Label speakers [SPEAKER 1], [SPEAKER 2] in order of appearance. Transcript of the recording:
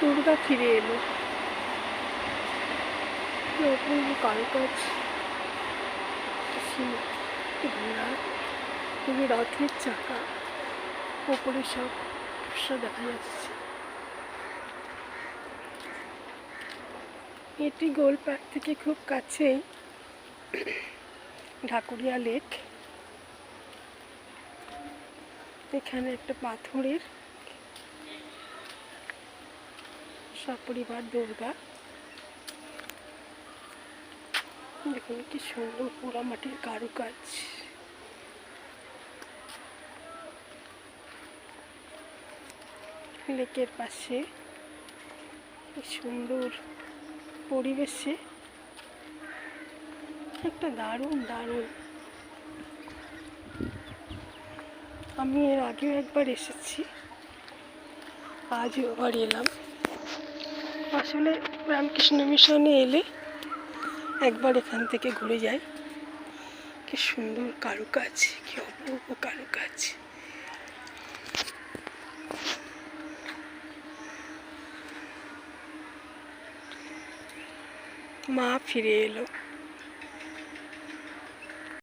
[SPEAKER 1] দুর্গা ফিরে এলো। অপূর্ব কারুকাজ, ঘোড়া, খুবই রথের চাকা, ওপরে সব দেখা যাচ্ছে। এটি গোলপাড় থেকে খুব কাছেই ঢাকুরিয়া লেক। এখানে একটা পাথরের সপরিবার দুর্গা, দেখুন কি সুন্দর পোড়ামাটির কারুকাজ। লেকের পাশে সুন্দর পরিবেশে একটা দারুণ দারুণ। আমি এর আগেও একবার এসেছি, আজও আবার এলাম। আসলে রামকৃষ্ণ মিশনে এলে একবার এখান থেকে ঘুরে যাই। কি সুন্দর কারুকাজ, কি অপূর্ব কারুকাজ। মা ফিরে এলো।